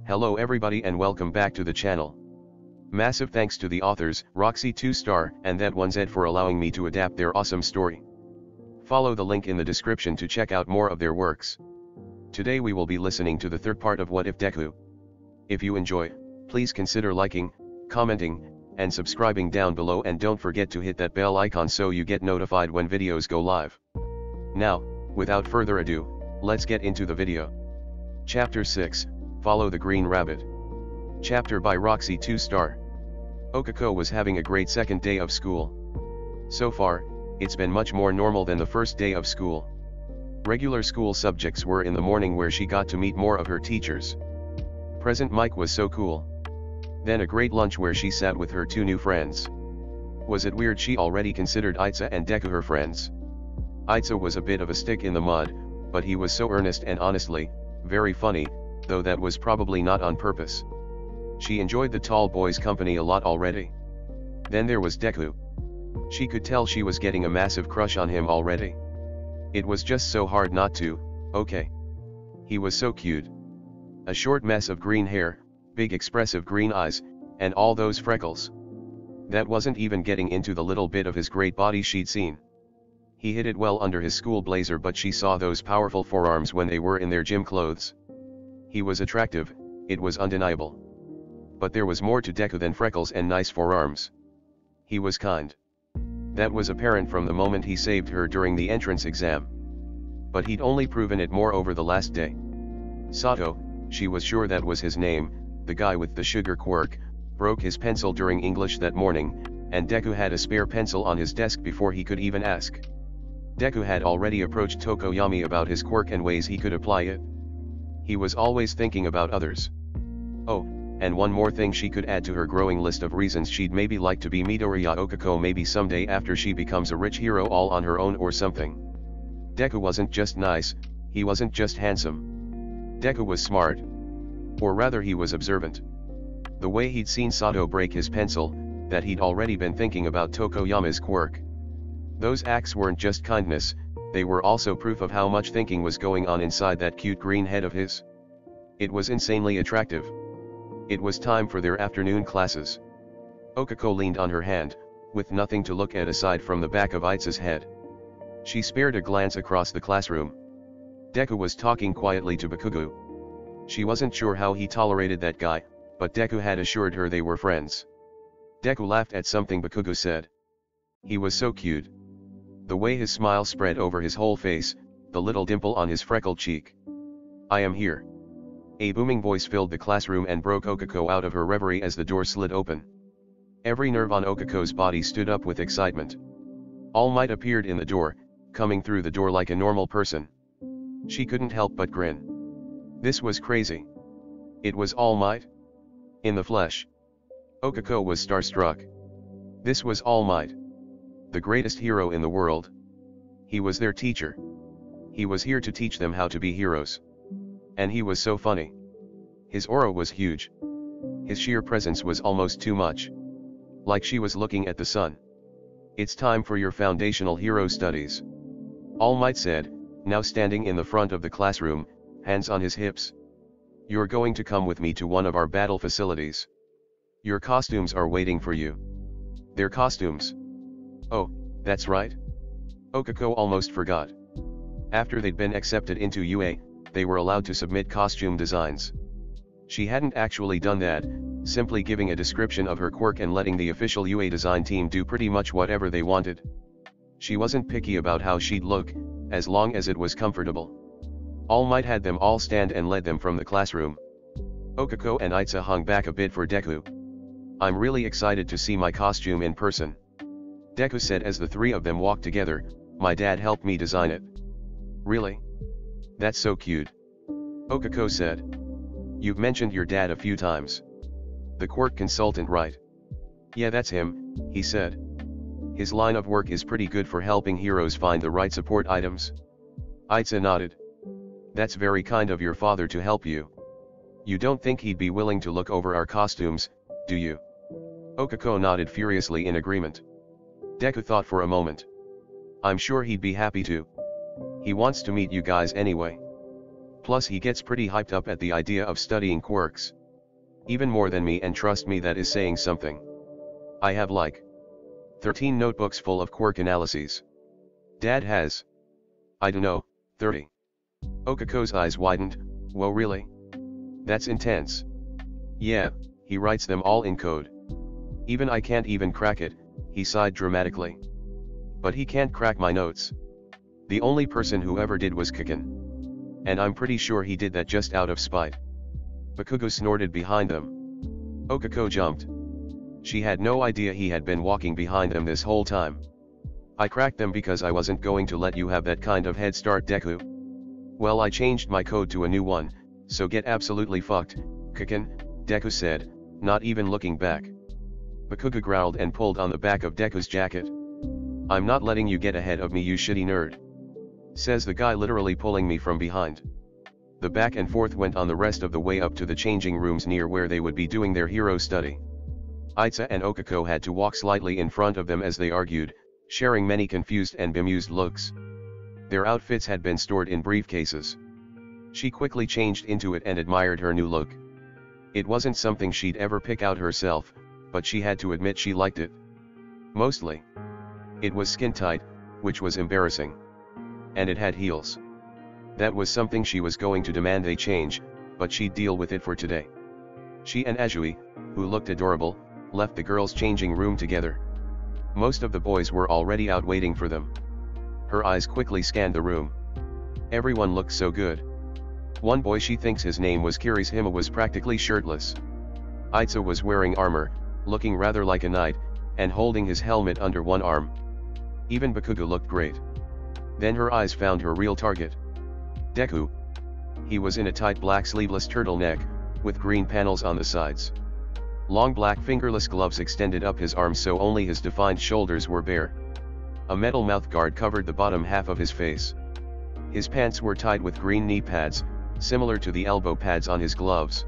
Hello everybody and welcome back to the channel. Massive thanks to the authors, Roxi2Star and ThatOneZed for allowing me to adapt their awesome story. Follow the link in the description to check out more of their works. Today we will be listening to the third part of What If Deku. If you enjoy, please consider liking, commenting, and subscribing down below, and don't forget to hit that bell icon so you get notified when videos go live. Now, without further ado, let's get into the video. Chapter 6, Follow the Green Rabbit. Chapter by Roxi2Star. Okako was having a great second day of school. So far, it's been much more normal than the first day of school. Regular school subjects were in the morning where she got to meet more of her teachers. Present Mike was so cool. Then a great lunch where she sat with her two new friends. Was it weird she already considered Itza and Deku her friends? Itza was a bit of a stick in the mud, but he was so earnest and honestly, very funny, though that was probably not on purpose. She enjoyed the tall boy's company a lot already. Then there was Deku. She could tell she was getting a massive crush on him already. It was just so hard not to, okay. He was so cute. A short mess of green hair, big expressive green eyes, and all those freckles. That wasn't even getting into the little bit of his great body she'd seen. He hid it well under his school blazer, but she saw those powerful forearms when they were in their gym clothes. He was attractive, it was undeniable. But there was more to Deku than freckles and nice forearms. He was kind. That was apparent from the moment he saved her during the entrance exam. But he'd only proven it more over the last day. Sato, she was sure that was his name, the guy with the sugar quirk, broke his pencil during English that morning, and Deku had a spare pencil on his desk before he could even ask. Deku had already approached Tokoyami about his quirk and ways he could apply it. He was always thinking about others. Oh, and one more thing she could add to her growing list of reasons she'd maybe like to be Midoriya Okako maybe someday after she becomes a rich hero all on her own or something. Deku wasn't just nice, he wasn't just handsome. Deku was smart. Or rather he was observant. The way he'd seen Sato break his pencil, that he'd already been thinking about Tokoyami's quirk. Those acts weren't just kindness, they were also proof of how much thinking was going on inside that cute green head of his. It was insanely attractive. It was time for their afternoon classes. Okako leaned on her hand, with nothing to look at aside from the back of Itza's head. She spared a glance across the classroom. Deku was talking quietly to Bakugo. She wasn't sure how he tolerated that guy, but Deku had assured her they were friends. Deku laughed at something Bakugo said. He was so cute. The way his smile spread over his whole face, the little dimple on his freckled cheek. I am here. A booming voice filled the classroom and broke Okako out of her reverie as the door slid open. Every nerve on Okako's body stood up with excitement. All Might appeared in the door, coming through the door like a normal person. She couldn't help but grin. This was crazy. It was All Might? In the flesh. Okako was starstruck. This was All Might. The greatest hero in the world. He was their teacher. He was here to teach them how to be heroes. And he was so funny. His aura was huge. His sheer presence was almost too much. Like she was looking at the sun. It's time for your foundational hero studies. All Might said, now standing in the front of the classroom, hands on his hips. You're going to come with me to one of our battle facilities. Your costumes are waiting for you. Their costumes. Oh, that's right. Okako almost forgot. After they'd been accepted into UA, they were allowed to submit costume designs. She hadn't actually done that, simply giving a description of her quirk and letting the official UA design team do pretty much whatever they wanted. She wasn't picky about how she'd look, as long as it was comfortable. All Might had them all stand and led them from the classroom. Okako and Itza hung back a bit for Deku. I'm really excited to see my costume in person. Deku said as the three of them walked together, my dad helped me design it. Really? That's so cute. Okako said. You've mentioned your dad a few times. The quirk consultant, right? Yeah, that's him, he said. His line of work is pretty good for helping heroes find the right support items. Itza nodded. That's very kind of your father to help you. You don't think he'd be willing to look over our costumes, do you? Okako nodded furiously in agreement. Deku thought for a moment. I'm sure he'd be happy to. He wants to meet you guys anyway. Plus he gets pretty hyped up at the idea of studying quirks. Even more than me, and trust me, that is saying something. I have like 13 notebooks full of quirk analyses. Dad has, I don't know, 30. Okako's eyes widened. Whoa, really? That's intense. Yeah, he writes them all in code. Even I can't even crack it, he sighed dramatically. But he can't crack my notes. The only person who ever did was Kikin. And I'm pretty sure he did that just out of spite. Bakugo snorted behind them. Okako jumped. She had no idea he had been walking behind them this whole time. I cracked them because I wasn't going to let you have that kind of head start, Deku. Well, I changed my code to a new one, so get absolutely fucked, Kikin, Deku said, not even looking back. Bakugo growled and pulled on the back of Deku's jacket. I'm not letting you get ahead of me, you shitty nerd. Says the guy, literally pulling me from behind. The back and forth went on the rest of the way up to the changing rooms near where they would be doing their hero study. Aitsa and Okako had to walk slightly in front of them as they argued, sharing many confused and bemused looks. Their outfits had been stored in briefcases. She quickly changed into it and admired her new look. It wasn't something she'd ever pick out herself, but she had to admit she liked it. Mostly. It was skin tight, which was embarrassing. And it had heels. That was something she was going to demand they change, but she'd deal with it for today. She and Ajui, who looked adorable, left the girls' changing room together. Most of the boys were already out waiting for them. Her eyes quickly scanned the room. Everyone looked so good. One boy, she thinks his name was Kirishima, was practically shirtless. Aitsa was wearing armor, looking rather like a knight, and holding his helmet under one arm. Even Bakugo looked great. Then her eyes found her real target. Deku. He was in a tight black sleeveless turtleneck, with green panels on the sides. Long black fingerless gloves extended up his arms so only his defined shoulders were bare. A metal mouthguard covered the bottom half of his face. His pants were tied with green knee pads, similar to the elbow pads on his gloves.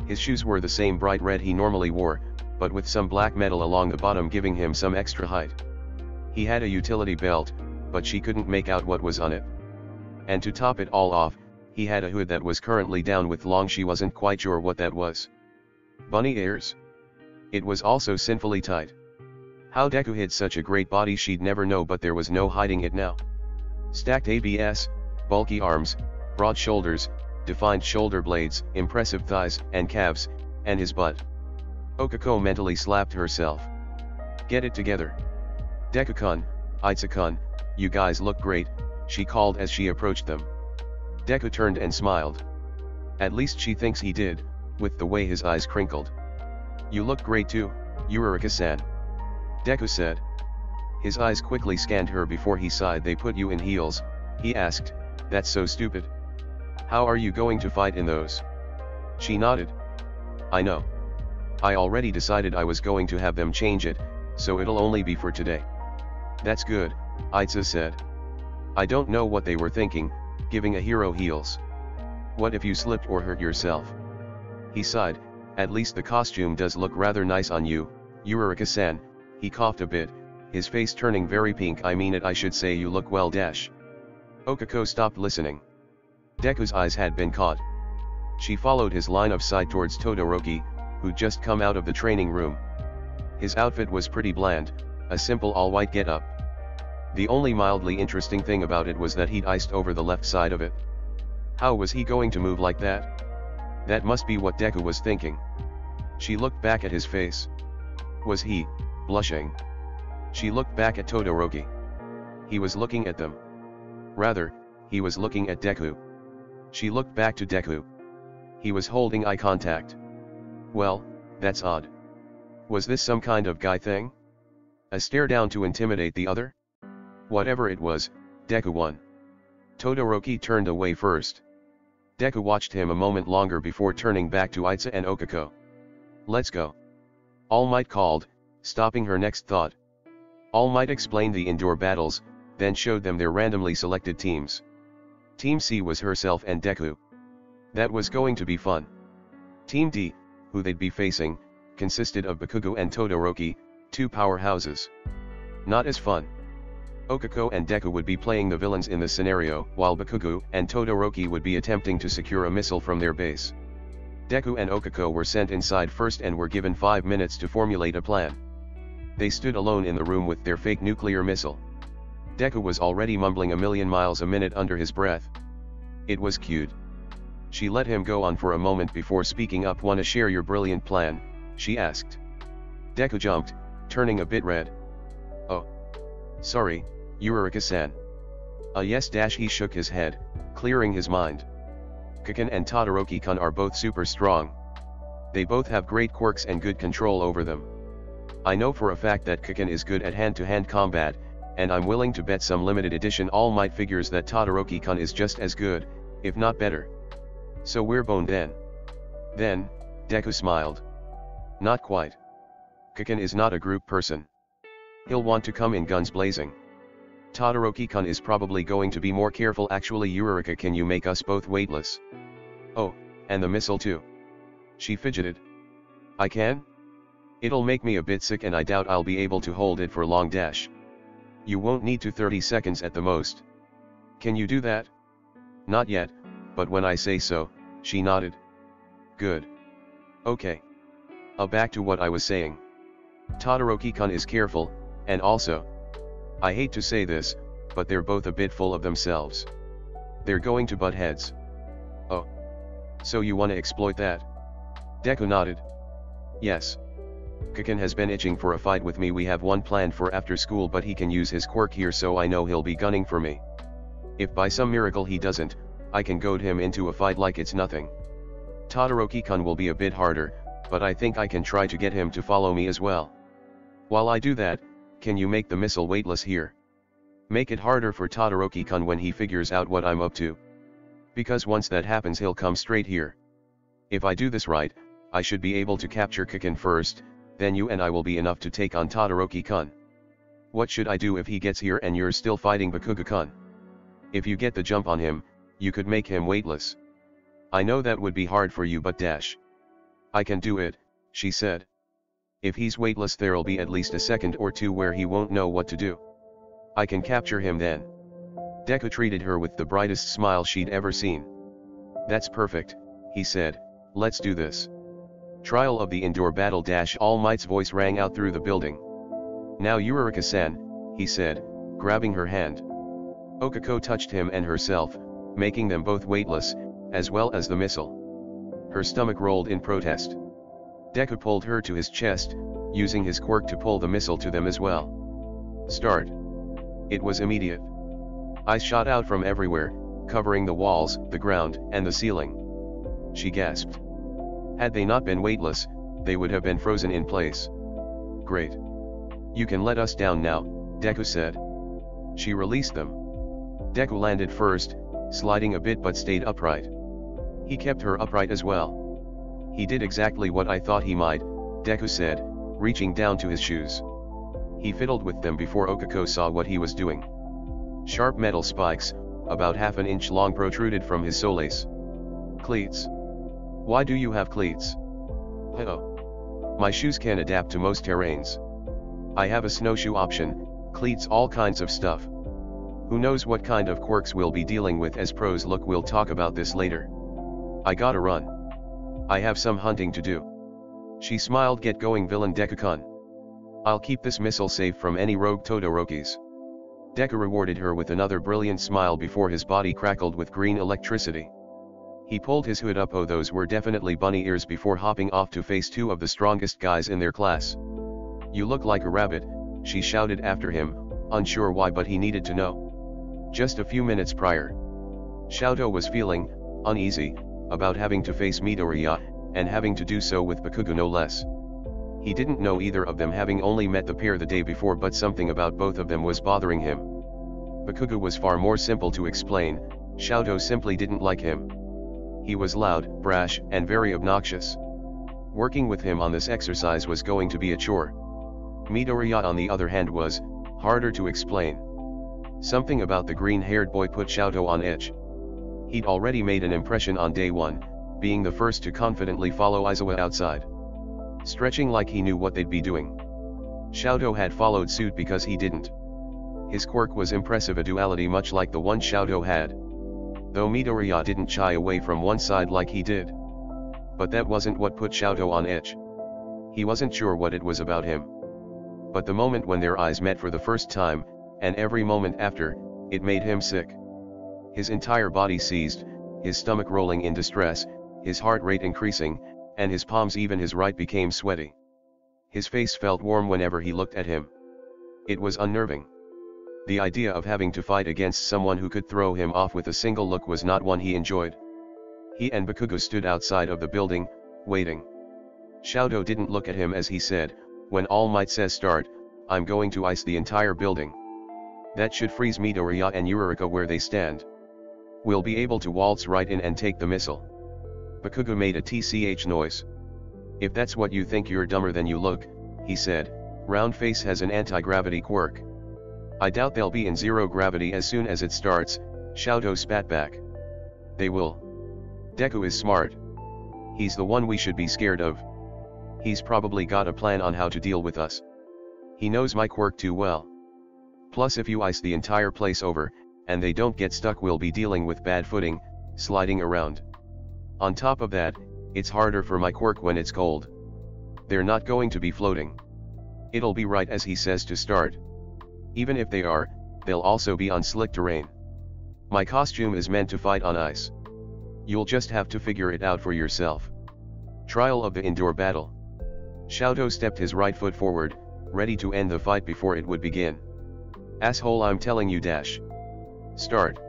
His shoes were the same bright red he normally wore, but with some black metal along the bottom giving him some extra height. He had a utility belt, but she couldn't make out what was on it. And to top it all off, he had a hood that was currently down with long, she wasn't quite sure what that was. Bunny ears? It was also sinfully tight. How Deku hid such a great body she'd never know, but there was no hiding it now. Stacked abs, bulky arms, broad shoulders, defined shoulder blades, impressive thighs and calves, and his butt. Okako mentally slapped herself. Get it together. Deku-kun, Aitsa-kun, you guys look great, she called as she approached them. Deku turned and smiled. At least she thinks he did, with the way his eyes crinkled. You look great too, Yurika-san. Deku said. His eyes quickly scanned her before he sighed. They put you in heels, he asked. That's so stupid. How are you going to fight in those? She nodded. I know. I already decided I was going to have them change it, so it'll only be for today. That's good, Aitsa said. I don't know what they were thinking, giving a hero heels. What if you slipped or hurt yourself? He sighed. At least the costume does look rather nice on you, Yurika-san. He coughed a bit, his face turning very pink. I mean it, I should say you look well dash. Okako stopped listening. Deku's eyes had been caught. She followed his line of sight towards Todoroki, who'd just come out of the training room. His outfit was pretty bland, a simple all-white get-up. The only mildly interesting thing about it was that he'd iced over the left side of it. How was he going to move like that? That must be what Deku was thinking. She looked back at his face. Was he blushing? She looked back at Todoroki. He was looking at them. Rather, he was looking at Deku. She looked back to Deku. He was holding eye contact. Well, that's odd. Was this some kind of guy thing? A stare down to intimidate the other? Whatever it was, Deku won. Todoroki turned away first. Deku watched him a moment longer before turning back to Aitsa and Okako. Let's go. All Might called, stopping her next thought. All Might explained the indoor battles, then showed them their randomly selected teams. Team C was herself and Deku. That was going to be fun. Team D, who they'd be facing, consisted of Bakugo and Todoroki, two powerhouses. Not as fun. Okako and Deku would be playing the villains in the scenario, while Bakugo and Todoroki would be attempting to secure a missile from their base. Deku and Okako were sent inside first and were given 5 minutes to formulate a plan. They stood alone in the room with their fake nuclear missile. Deku was already mumbling a million miles a minute under his breath. It was cute. She let him go on for a moment before speaking up. "Wanna share your brilliant plan?" she asked. Deku jumped, turning a bit red. "Oh. Sorry, Yurika-san." Yes. He shook his head, clearing his mind. Kiken and Todoroki-kun are both super strong. They both have great quirks and good control over them. I know for a fact that Kiken is good at hand-to-hand combat, and I'm willing to bet some limited edition All Might figures that Todoroki-kun is just as good, if not better. So we're boned then. Then, Deku smiled. Not quite. Kiken is not a group person. He'll want to come in guns blazing. Todoroki-kun is probably going to be more careful. Actually, Yurika, can you make us both weightless? Oh, and the missile too. She fidgeted. I can? It'll make me a bit sick and I doubt I'll be able to hold it for long. You won't need to, 30 seconds at the most. Can you do that? Not yet, but when I say so, she nodded. Good. Okay. Back to what I was saying. Todoroki-kun is careful, and also, I hate to say this, but they're both a bit full of themselves. They're going to butt heads. Oh. So you want to exploit that? Deku nodded. Yes. Kiken has been itching for a fight with me. We have one planned for after school, but he can use his quirk here, so I know he'll be gunning for me. If by some miracle he doesn't, I can goad him into a fight like it's nothing. Todoroki-kun will be a bit harder, but I think I can try to get him to follow me as well. While I do that, can you make the missile weightless here? Make it harder for Todoroki-kun when he figures out what I'm up to. Because once that happens he'll come straight here. If I do this right, I should be able to capture Kiken first, then you and I will be enough to take on Todoroki-kun. What should I do if he gets here and you're still fighting Bakugo-kun? If you get the jump on him, you could make him weightless. I know that would be hard for you, but I can do it, she said. If he's weightless there'll be at least a second or two where he won't know what to do. I can capture him then. Deku treated her with the brightest smile she'd ever seen. That's perfect, he said, let's do this. Trial of the indoor battle. All Might's voice rang out through the building. Now Yurika-san, he said, grabbing her hand. Okako touched him and herself, making them both weightless, as well as the missile. Her stomach rolled in protest. Deku pulled her to his chest, using his quirk to pull the missile to them as well. Start. It was immediate. Ice shot out from everywhere, covering the walls, the ground, and the ceiling. She gasped. Had they not been weightless, they would have been frozen in place. Great. You can let us down now, Deku said. She released them. Deku landed first, sliding a bit but stayed upright. He kept her upright as well. He did exactly what I thought he might, Deku said, reaching down to his shoes. He fiddled with them before Okako saw what he was doing. Sharp metal spikes, about half an inch long, protruded from his soles. Cleats. Why do you have cleats? Oh. My shoes can adapt to most terrains. I have a snowshoe option, cleats, all kinds of stuff. Who knows what kind of quirks we'll be dealing with as pros. Look, we'll talk about this later. I gotta run. I have some hunting to do. She smiled. Get going, villain Deku-kun. I'll keep this missile safe from any rogue Todorokis. Deku rewarded her with another brilliant smile before his body crackled with green electricity. He pulled his hood up. Oh, those were definitely bunny ears, before hopping off to face two of the strongest guys in their class. You look like a rabbit, she shouted after him, unsure why, but he needed to know. Just a few minutes prior, Shoto was feeling uneasy about having to face Midoriya, and having to do so with Bakugo no less. He didn't know either of them, having only met the pair the day before, but something about both of them was bothering him. Bakugo was far more simple to explain. Shoto simply didn't like him. He was loud, brash, and very obnoxious. Working with him on this exercise was going to be a chore. Midoriya, on the other hand, was harder to explain. Something about the green-haired boy put Shoto on edge. He'd already made an impression on day one, being the first to confidently follow Aizawa outside. Stretching like he knew what they'd be doing. Shoto had followed suit because he didn't. His quirk was impressive, a duality much like the one Shoto had. Though Midoriya didn't shy away from one side like he did. But that wasn't what put Shoto on edge. He wasn't sure what it was about him. But the moment when their eyes met for the first time, and every moment after, it made him sick. His entire body seized, his stomach rolling in distress, his heart rate increasing, and his palms, even his right, became sweaty. His face felt warm whenever he looked at him. It was unnerving. The idea of having to fight against someone who could throw him off with a single look was not one he enjoyed. He and Bakugo stood outside of the building, waiting. Shoto didn't look at him as he said, "When All Might says start, I'm going to ice the entire building. That should freeze Midoriya and Uraraka where they stand. We'll be able to waltz right in and take the missile." Bakugo made a tch noise. "If that's what you think, you're dumber than you look," he said. "Round face has an anti-gravity quirk. I doubt they'll be in zero gravity as soon as it starts," Shoto spat back. "They will. Deku is smart. He's the one we should be scared of. He's probably got a plan on how to deal with us. He knows my quirk too well. Plus, if you ice the entire place over, and they don't get stuck, we'll be dealing with bad footing, sliding around. On top of that, it's harder for my quirk when it's cold. They're not going to be floating. It'll be right as he says to start. Even if they are, they'll also be on slick terrain. My costume is meant to fight on ice. You'll just have to figure it out for yourself." Trial of the indoor battle. Shoto stepped his right foot forward, ready to end the fight before it would begin. "Asshole, I'm telling you, dash. Start."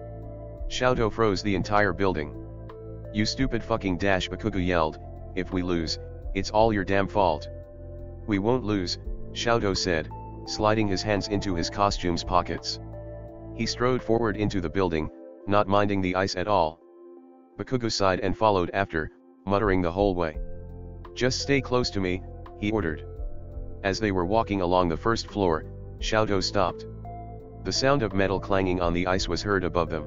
Shoto froze the entire building. "You stupid fucking dash," Bakugo yelled. "If we lose, it's all your damn fault." "We won't lose," Shoto said, sliding his hands into his costume's pockets. He strode forward into the building, not minding the ice at all. Bakugo sighed and followed after, muttering the whole way. "Just stay close to me," he ordered. As they were walking along the first floor, Shoto stopped. The sound of metal clanging on the ice was heard above them.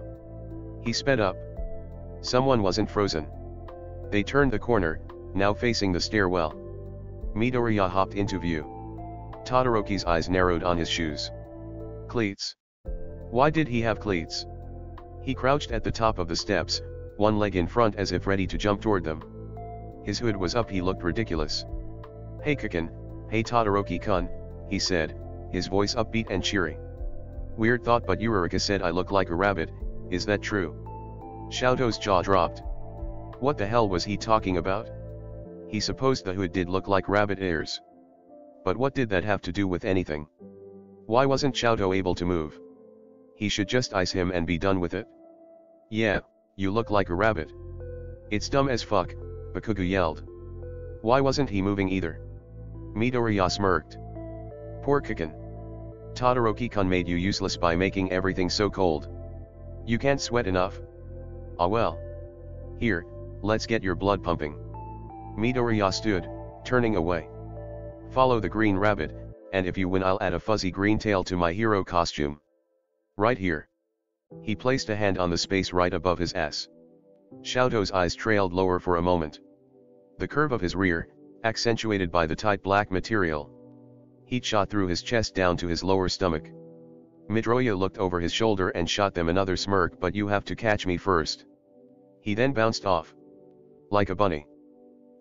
He sped up. Someone wasn't frozen. They turned the corner, now facing the stairwell. Midoriya hopped into view. Todoroki's eyes narrowed on his shoes. Cleats. Why did he have cleats? He crouched at the top of the steps, one leg in front as if ready to jump toward them. His hood was up, he looked ridiculous. "Hey Kaken, hey Todoroki-kun," he said, his voice upbeat and cheery. "Weird thought, but Uraraka said I look like a rabbit, is that true?" Shoto's jaw dropped. What the hell was he talking about? He supposed the hood did look like rabbit ears. But what did that have to do with anything? Why wasn't Shoto able to move? He should just ice him and be done with it. "Yeah, you look like a rabbit." "It's dumb as fuck," Bakugo yelled. Why wasn't he moving either? Midoriya smirked. "Poor Kaken. Todoroki-kun made you useless by making everything so cold. You can't sweat enough? Ah well. Here, let's get your blood pumping." Midoriya stood, turning away. "Follow the green rabbit, and if you win I'll add a fuzzy green tail to my hero costume. Right here." He placed a hand on the space right above his ass. Shoto's eyes trailed lower for a moment. The curve of his rear, accentuated by the tight black material. Heat shot through his chest down to his lower stomach. Midoriya looked over his shoulder and shot them another smirk. "But you have to catch me first." He then bounced off. Like a bunny.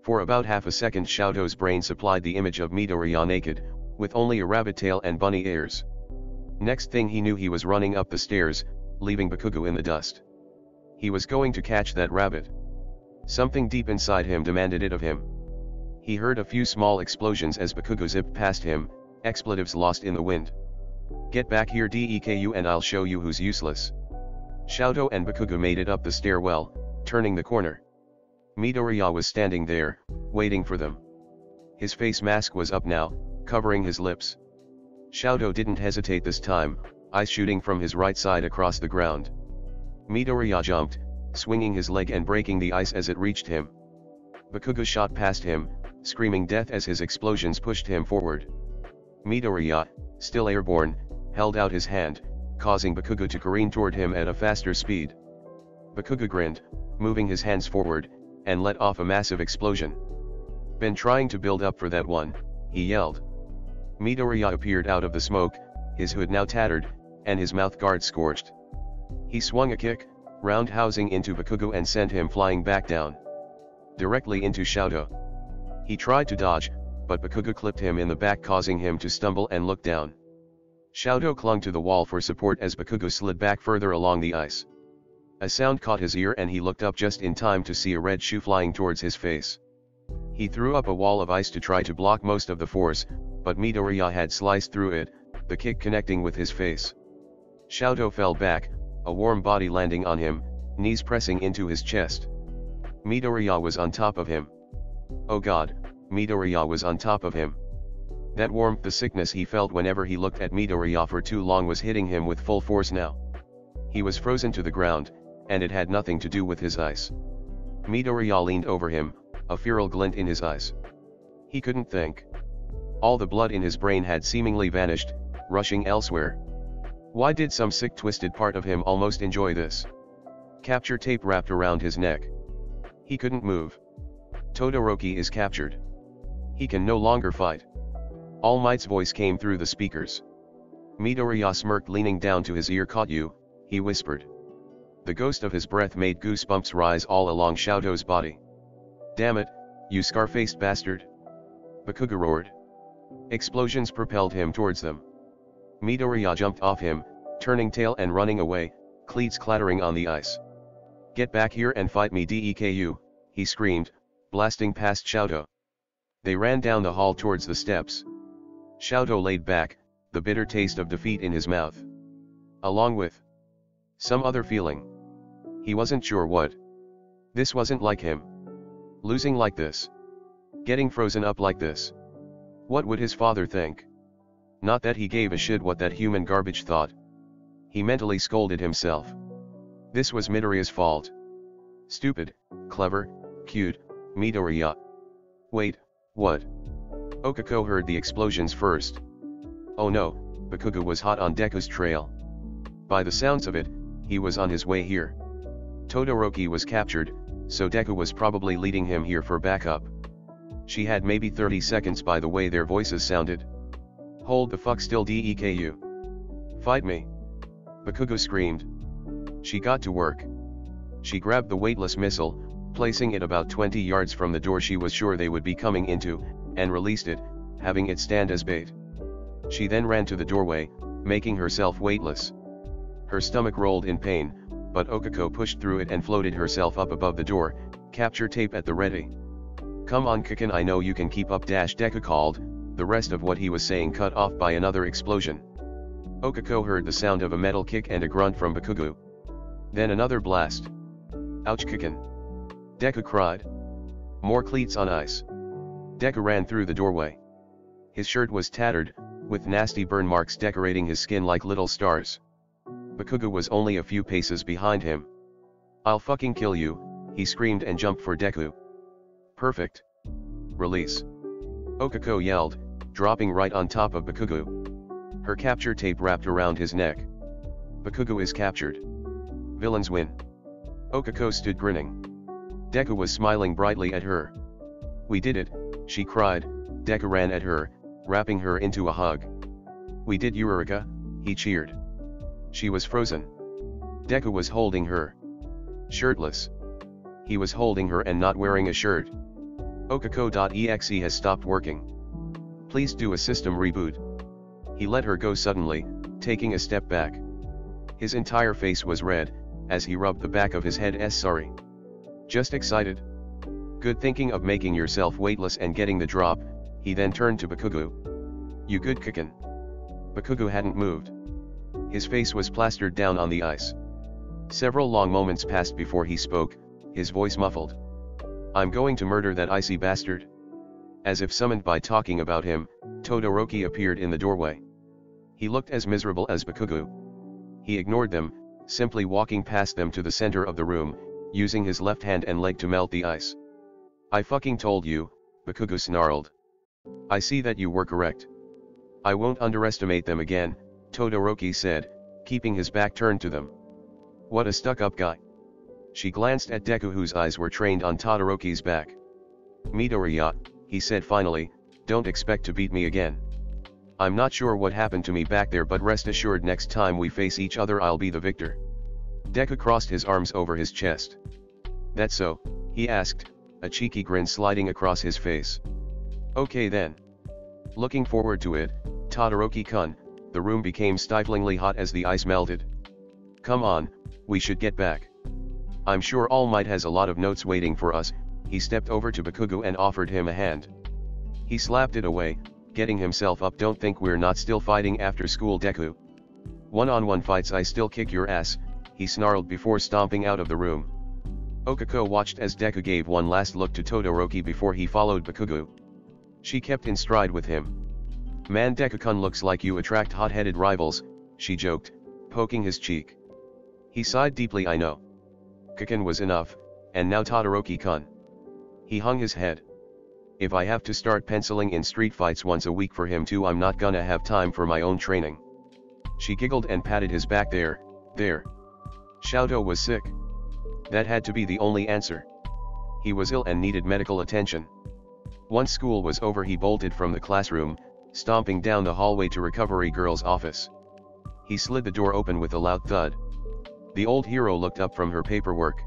For about half a second Shoto's brain supplied the image of Midoriya naked, with only a rabbit tail and bunny ears. Next thing he knew he was running up the stairs, leaving Bakugo in the dust. He was going to catch that rabbit. Something deep inside him demanded it of him. He heard a few small explosions as Bakugo zipped past him, expletives lost in the wind. "Get back here Deku and I'll show you who's useless." Shoto and Bakugo made it up the stairwell, turning the corner. Midoriya was standing there, waiting for them. His face mask was up now, covering his lips. Shoto didn't hesitate this time, ice shooting from his right side across the ground. Midoriya jumped, swinging his leg and breaking the ice as it reached him. Bakugo shot past him, screaming death as his explosions pushed him forward. Midoriya, still airborne, held out his hand, causing Bakugo to careen toward him at a faster speed. Bakugo grinned, moving his hands forward, and let off a massive explosion. "Been trying to build up for that one," he yelled. Midoriya appeared out of the smoke, his hood now tattered, and his mouth guard scorched. He swung a kick, roundhousing into Bakugo and sent him flying back down. Directly into Shoto. He tried to dodge, but Bakugo clipped him in the back, causing him to stumble and look down. Shoto clung to the wall for support as Bakugo slid back further along the ice. A sound caught his ear and he looked up just in time to see a red shoe flying towards his face. He threw up a wall of ice to try to block most of the force, but Midoriya had sliced through it, the kick connecting with his face. Shoto fell back, a warm body landing on him, knees pressing into his chest. Midoriya was on top of him. Oh god, Midoriya was on top of him. That warmth, the sickness he felt whenever he looked at Midoriya for too long, was hitting him with full force now. He was frozen to the ground, and it had nothing to do with his ice. Midoriya leaned over him, a feral glint in his eyes. He couldn't think. All the blood in his brain had seemingly vanished, rushing elsewhere. Why did some sick twisted part of him almost enjoy this? Capture tape wrapped around his neck. He couldn't move. Todoroki is captured. He can no longer fight. All Might's voice came through the speakers. Midoriya smirked, leaning down to his ear. Caught you, he whispered. The ghost of his breath made goosebumps rise all along Shoto's body. Damn it, you scar-faced bastard! Bakugo roared. Explosions propelled him towards them. Midoriya jumped off him, turning tail and running away, cleats clattering on the ice. Get back here and fight me, Deku, he screamed, blasting past Shoto. They ran down the hall towards the steps. Shoto laid back, the bitter taste of defeat in his mouth. Along with some other feeling. He wasn't sure what. This wasn't like him. Losing like this. Getting frozen up like this. What would his father think? Not that he gave a shit what that human garbage thought. He mentally scolded himself. This was Midoriya's fault. Stupid, clever, cute, Midoriya. Wait, what? Okako heard the explosions first. Oh no, Bakugo was hot on Deku's trail. By the sounds of it, he was on his way here. Todoroki was captured, so Deku was probably leading him here for backup. She had maybe 30 seconds by the way their voices sounded. Hold the fuck still, Deku. Fight me. Bakugo screamed. She got to work. She grabbed the weightless missile, placing it about 20 yards from the door she was sure they would be coming into, and released it, having it stand as bait. She then ran to the doorway, making herself weightless. Her stomach rolled in pain, but Okako pushed through it and floated herself up above the door, capture tape at the ready. Come on Kikin, I know you can keep up, Deku called, the rest of what he was saying cut off by another explosion. Okako heard the sound of a metal kick and a grunt from Bakugo. Then another blast. Ouch Kikin! Deku cried. More cleats on ice. Deku ran through the doorway. His shirt was tattered, with nasty burn marks decorating his skin like little stars. Bakugo was only a few paces behind him. I'll fucking kill you, he screamed and jumped for Deku. Perfect. Release. Okako yelled, dropping right on top of Bakugo. Her capture tape wrapped around his neck. Bakugo is captured. Villains win. Okako stood grinning. Deku was smiling brightly at her. We did it, she cried. Deku ran at her, wrapping her into a hug. We did, Eureka, he cheered. She was frozen. Deku was holding her. Shirtless. He was holding her and not wearing a shirt. Okako.exe has stopped working. Please do a system reboot. He let her go suddenly, taking a step back. His entire face was red, as he rubbed the back of his head. Sorry. Just excited. Good, thinking of making yourself weightless and getting the drop. He then turned to Bakugo. You good Kikin? Bakugo hadn't moved. His face was plastered down on the ice. Several long moments passed before he spoke, his voice muffled. I'm going to murder that icy bastard. As if summoned by talking about him, Todoroki appeared in the doorway. He looked as miserable as Bakugo. He ignored them, simply walking past them to the center of the room, using his left hand and leg to melt the ice. I fucking told you, Bakugo snarled. I see that you were correct. I won't underestimate them again, Todoroki said, keeping his back turned to them. What a stuck-up guy. She glanced at Deku, whose eyes were trained on Todoroki's back. Midoriya, he said finally, don't expect to beat me again. I'm not sure what happened to me back there, but rest assured next time we face each other I'll be the victor. Deku crossed his arms over his chest. That so? He asked, a cheeky grin sliding across his face. Okay then. Looking forward to it, Todoroki-kun. The room became stiflingly hot as the ice melted. Come on, we should get back. I'm sure All Might has a lot of notes waiting for us. He stepped over to Bakugo and offered him a hand. He slapped it away, getting himself up. Don't think we're not still fighting after school, Deku. One-on-one fights, I still kick your ass, he snarled before stomping out of the room. Okako watched as Deku gave one last look to Todoroki before he followed Bakugo. She kept in stride with him. Man, Deku-kun looks like you attract hot-headed rivals, she joked, poking his cheek. He sighed deeply. I know. Kaken was enough, and now Todoroki-kun. He hung his head. If I have to start penciling in street fights once a week for him too, I'm not gonna have time for my own training. She giggled and patted his back. There. Shoto was sick. That had to be the only answer. He was ill and needed medical attention. Once school was over, he bolted from the classroom, stomping down the hallway to Recovery Girl's office. He slid the door open with a loud thud. The old hero looked up from her paperwork.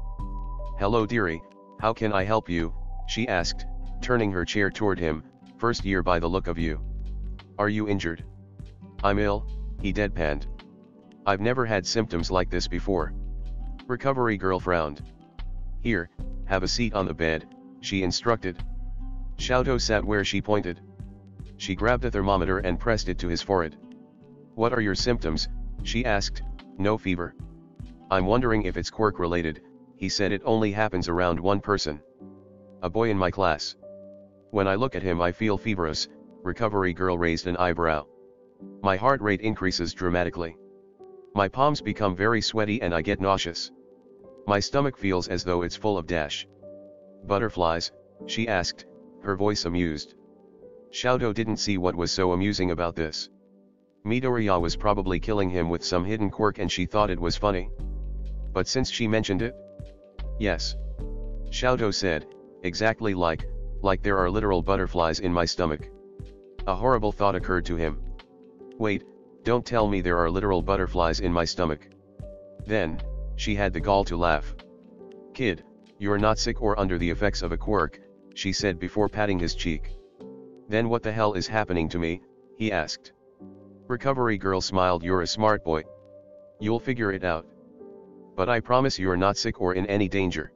Hello dearie, how can I help you? She asked, turning her chair toward him. First year by the look of you. Are you injured? I'm ill, he deadpanned. I've never had symptoms like this before. Recovery Girl frowned. Here, have a seat on the bed, she instructed. Shoto sat where she pointed. She grabbed a thermometer and pressed it to his forehead. What are your symptoms? She asked. No fever. I'm wondering if it's quirk related, he said. It only happens around one person. A boy in my class. When I look at him I feel feverish. Recovery Girl raised an eyebrow. My heart rate increases dramatically. My palms become very sweaty and I get nauseous. My stomach feels as though it's full of butterflies, she asked, her voice amused. Shoto didn't see what was so amusing about this. Midoriya was probably killing him with some hidden quirk and she thought it was funny. But since she mentioned it? Yes. Shoto said, exactly like there are literal butterflies in my stomach. A horrible thought occurred to him. Wait, don't tell me there are literal butterflies in my stomach. Then, she had the gall to laugh. Kid, you're not sick or under the effects of a quirk, she said before patting his cheek. Then what the hell is happening to me? He asked. Recovery Girl smiled. You're a smart boy. You'll figure it out. But I promise you're not sick or in any danger.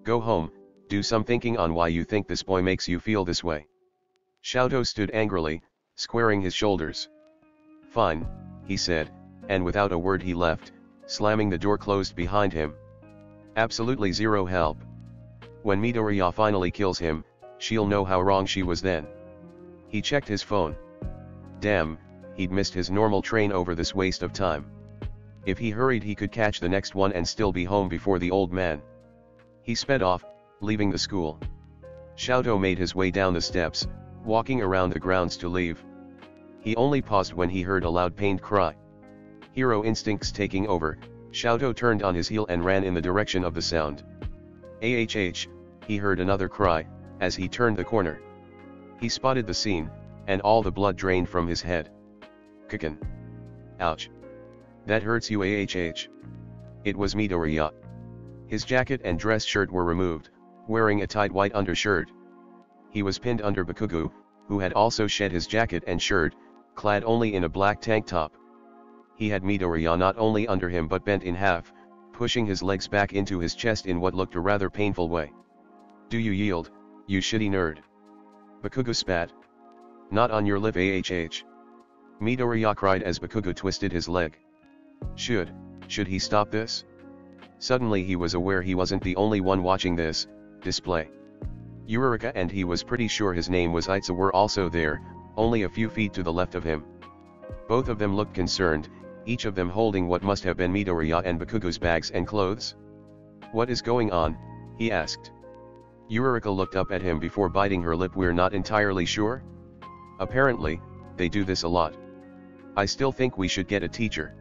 Go home, do some thinking on why you think this boy makes you feel this way. Shoto stood angrily, squaring his shoulders. Fine, he said, and without a word he left, slamming the door closed behind him. Absolutely zero help. When Midoriya finally kills him, she'll know how wrong she was then. He checked his phone. Damn, he'd missed his normal train over this waste of time. If he hurried he could catch the next one and still be home before the old man. He sped off, leaving the school. Shoto made his way down the steps, walking around the grounds to leave. He only paused when he heard a loud pained cry. Hero instincts taking over, Shoto turned on his heel and ran in the direction of the sound. AHH, he heard another cry, as he turned the corner. He spotted the scene, and all the blood drained from his head. Kaken. Ouch. That hurts you, AHH. It was Midoriya. His jacket and dress shirt were removed, wearing a tight white undershirt. He was pinned under Bakugo, who had also shed his jacket and shirt, clad only in a black tank top. He had Midoriya not only under him but bent in half, pushing his legs back into his chest in what looked a rather painful way. Do you yield, you shitty nerd? Bakugo spat. Not on your live, AHH. Midoriya cried as Bakugo twisted his leg. Should he stop this? Suddenly he was aware he wasn't the only one watching this display. Uraraka and he was pretty sure his name was Itza were also there, only a few feet to the left of him. Both of them looked concerned, each of them holding what must have been Midoriya and Bakugo's bags and clothes. What is going on? He asked. Uraraka looked up at him before biting her lip. We're not entirely sure. Apparently, they do this a lot. I still think we should get a teacher.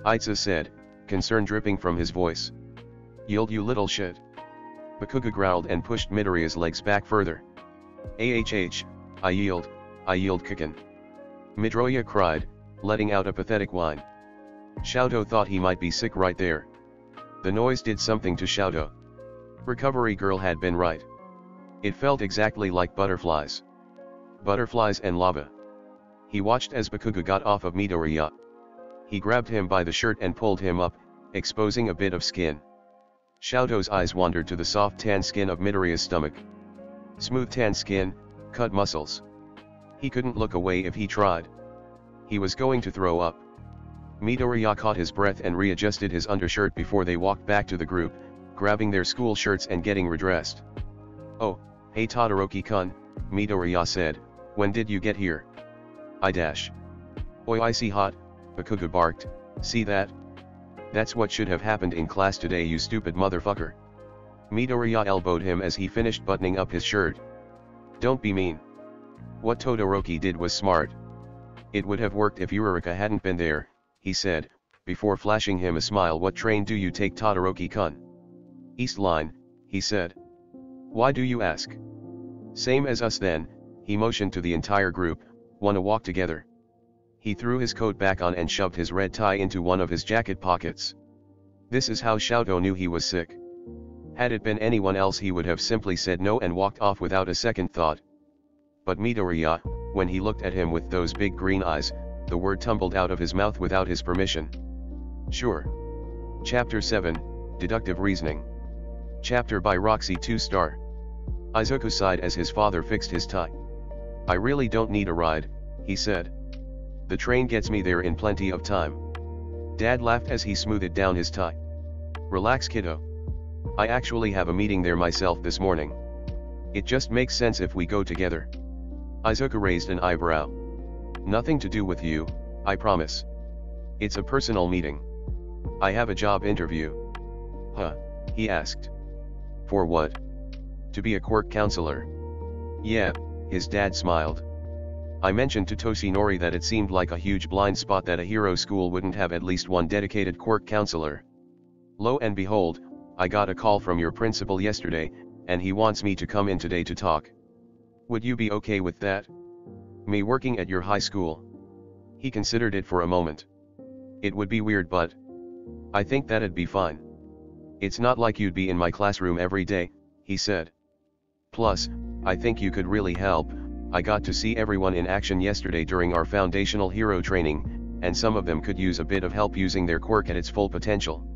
Itza said, concern dripping from his voice. Yield, you little shit. Bakugo growled and pushed Midoriya's legs back further. AHH, I yield Kaken. Midoriya cried, letting out a pathetic whine. Shoto thought he might be sick right there. The noise did something to Shoto. Recovery girl had been right. It felt exactly like butterflies. Butterflies and lava. He watched as Bakugo got off of Midoriya. He grabbed him by the shirt and pulled him up, exposing a bit of skin. Shoto's eyes wandered to the soft tan skin of Midoriya's stomach. Smooth tan skin, cut muscles. He couldn't look away if he tried. He was going to throw up. Midoriya caught his breath and readjusted his undershirt before they walked back to the group, grabbing their school shirts and getting redressed. "Oh, hey Todoroki-kun," Midoriya said, "when did you get here?" "I dash. Oi, icy hot," Bakugo barked, "see that? That's what should have happened in class today, you stupid motherfucker." Midoriya elbowed him as he finished buttoning up his shirt. "Don't be mean. What Todoroki did was smart. It would have worked if Uraraka hadn't been there," he said, before flashing him a smile. "What train do you take, Todoroki-kun?" "East Line," he said. "Why do you ask?" "Same as us then," he motioned to the entire group. "Wanna walk together?" He threw his coat back on and shoved his red tie into one of his jacket pockets. This is how Shoto knew he was sick. Had it been anyone else, he would have simply said no and walked off without a second thought. But Midoriya, when he looked at him with those big green eyes, the word tumbled out of his mouth without his permission. "Sure." Chapter 7, Deductive Reasoning. Chapter by Roxi2Star. Izuku sighed as his father fixed his tie. "I really don't need a ride," he said. "The train gets me there in plenty of time." Dad laughed as he smoothed down his tie. "Relax, kiddo. I actually have a meeting there myself this morning. It just makes sense if we go together." Izuku raised an eyebrow. "Nothing to do with you, I promise. It's a personal meeting. I have a job interview." "Huh?" he asked. "For what?" "To be a quirk counselor." "Yeah," his dad smiled. "I mentioned to Toshinori that it seemed like a huge blind spot that a hero school wouldn't have at least one dedicated quirk counselor. Lo and behold, I got a call from your principal yesterday, and he wants me to come in today to talk. Would you be okay with that? Me working at your high school?" He considered it for a moment. "It would be weird, but I think that'd be fine. It's not like you'd be in my classroom every day," he said. "Plus, I think you could really help. I got to see everyone in action yesterday during our foundational hero training, and some of them could use a bit of help using their quirk at its full potential."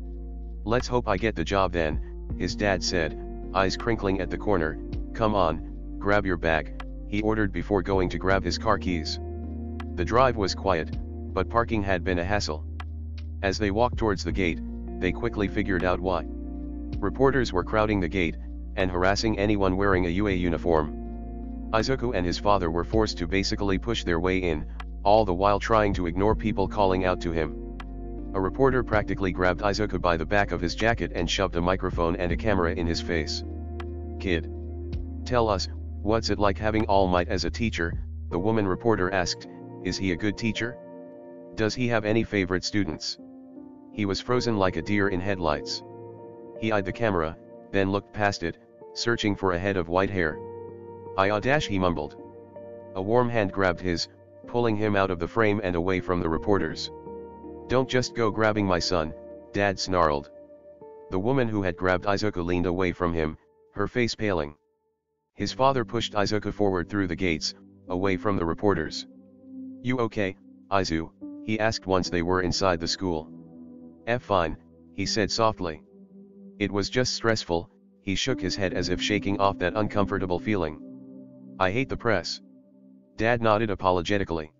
"Let's hope I get the job then," his dad said, eyes crinkling at the corner. "Come on, grab your bag," he ordered before going to grab his car keys. The drive was quiet, but parking had been a hassle. As they walked towards the gate, they quickly figured out why. Reporters were crowding the gate, and harassing anyone wearing a UA uniform. Izuku and his father were forced to basically push their way in, all the while trying to ignore people calling out to him. A reporter practically grabbed Izuku by the back of his jacket and shoved a microphone and a camera in his face. "Kid, tell us, what's it like having All Might as a teacher?" the woman reporter asked. "Is he a good teacher? Does he have any favorite students?" He was frozen like a deer in headlights. He eyed the camera, then looked past it, searching for a head of white hair. He mumbled. A warm hand grabbed his, pulling him out of the frame and away from the reporters. "Don't just go grabbing my son," Dad snarled. The woman who had grabbed Izuku leaned away from him, her face paling. His father pushed Izuku forward through the gates, away from the reporters. "You okay, Izu?" he asked once they were inside the school. Fine," he said softly. "It was just stressful." He shook his head as if shaking off that uncomfortable feeling. "I hate the press." Dad nodded apologetically.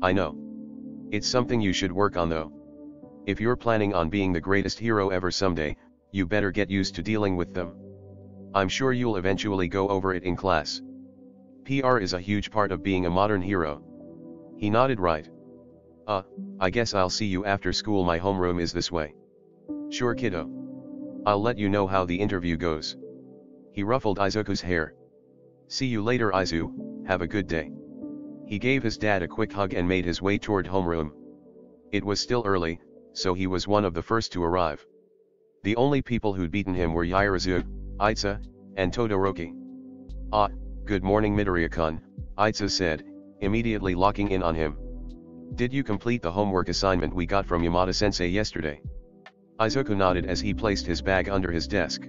"I know. It's something you should work on though. If you're planning on being the greatest hero ever someday, you better get used to dealing with them. I'm sure you'll eventually go over it in class. PR is a huge part of being a modern hero." He nodded right. I guess I'll see you after school. My homeroom is this way." "Sure, kiddo. I'll let you know how the interview goes." He ruffled Izuku's hair. "See you later, Izu, have a good day." He gave his dad a quick hug and made his way toward homeroom. It was still early, so he was one of the first to arrive. The only people who'd beaten him were Yairazu, Aitsa, and Todoroki. "Ah, good morning Midoriya-kun," Aitsa said, immediately locking in on him. Did you complete the homework assignment we got from Yamada-sensei yesterday? Izuku nodded as he placed his bag under his desk.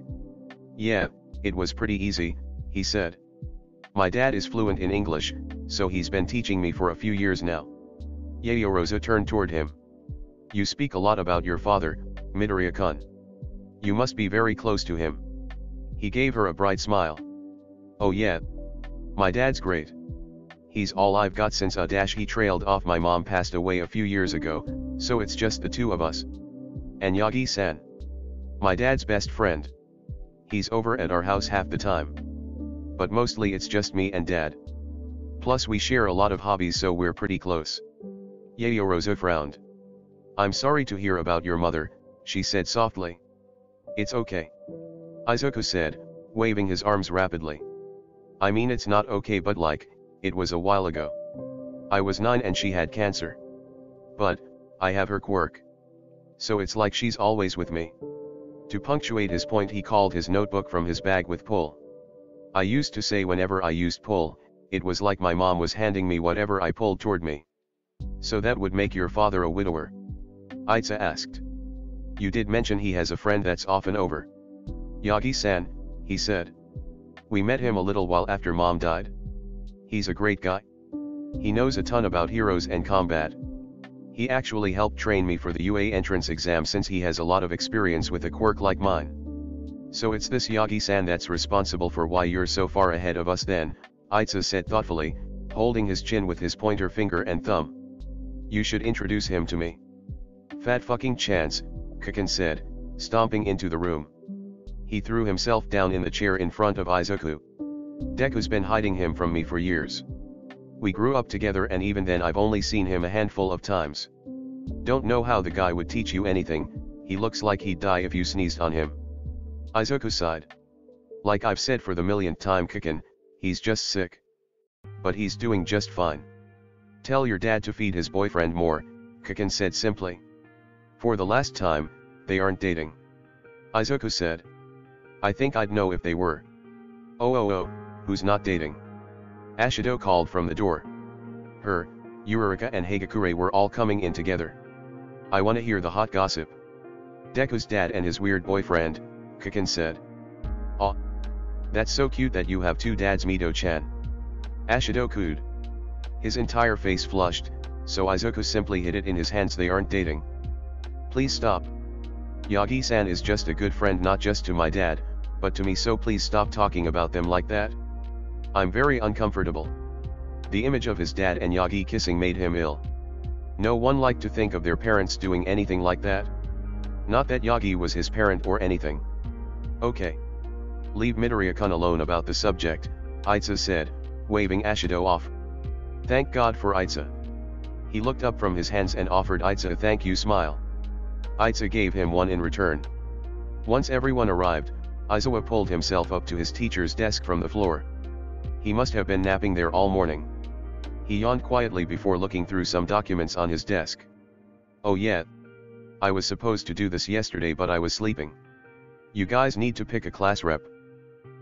Yeah, it was pretty easy, he said. My dad is fluent in English, so he's been teaching me for a few years now. Yayorozu turned toward him. You speak a lot about your father, Midoriya-kun. You must be very close to him. He gave her a bright smile. Oh yeah. My dad's great. He's all I've got since he trailed off. My mom passed away a few years ago, so it's just the two of us. And Yagi-san. My dad's best friend. He's over at our house half the time. But mostly it's just me and dad. Plus we share a lot of hobbies, so we're pretty close. Yayorozu frowned. I'm sorry to hear about your mother, she said softly. It's okay. Izuku said, waving his arms rapidly. I mean, it's not okay, but like, it was a while ago. I was 9 and she had cancer. But, I have her quirk. So it's like she's always with me. To punctuate his point, he called his notebook from his bag with pull. I used to say whenever I used pull, it was like my mom was handing me whatever I pulled toward me. So that would make your father a widower? Itza asked. You did mention he has a friend that's often over. Yagi-san, he said. We met him a little while after mom died. He's a great guy. He knows a ton about heroes and combat. He actually helped train me for the UA entrance exam since he has a lot of experience with a quirk like mine. So it's this Yagi-san that's responsible for why you're so far ahead of us then, Itza said thoughtfully, holding his chin with his pointer finger and thumb. You should introduce him to me. Fat fucking chance, Kaken said, stomping into the room. He threw himself down in the chair in front of Izuku. Deku's been hiding him from me for years. We grew up together and even then I've only seen him a handful of times. Don't know how the guy would teach you anything, he looks like he'd die if you sneezed on him. Izuku sighed. Like I've said for the millionth time, Kaken, he's just sick. But he's doing just fine. Tell your dad to feed his boyfriend more, Kaken said simply. For the last time, they aren't dating. Izuku said. I think I'd know if they were. Oh, who's not dating? Ashido called from the door. Her, Yurika and Hagakure were all coming in together. I wanna hear the hot gossip. Deku's dad and his weird boyfriend, Kaken said. Aw. That's so cute that you have two dads, Mito-chan. Ashido cooed. His entire face flushed, so Izuku simply hid it in his hands. They aren't dating. Please stop. Yagi-san is just a good friend, not just to my dad, but to me, so please stop talking about them like that. I'm very uncomfortable. The image of his dad and Yagi kissing made him ill. No one liked to think of their parents doing anything like that. Not that Yagi was his parent or anything. Okay. Leave Midoriya-kun alone about the subject, Itza said, waving Ashido off. Thank God for Itza. He looked up from his hands and offered Itza a thank you smile. Itza gave him one in return. Once everyone arrived, Izawa pulled himself up to his teacher's desk from the floor. He must have been napping there all morning. He yawned quietly before looking through some documents on his desk. Oh yeah. I was supposed to do this yesterday, but I was sleeping. You guys need to pick a class rep.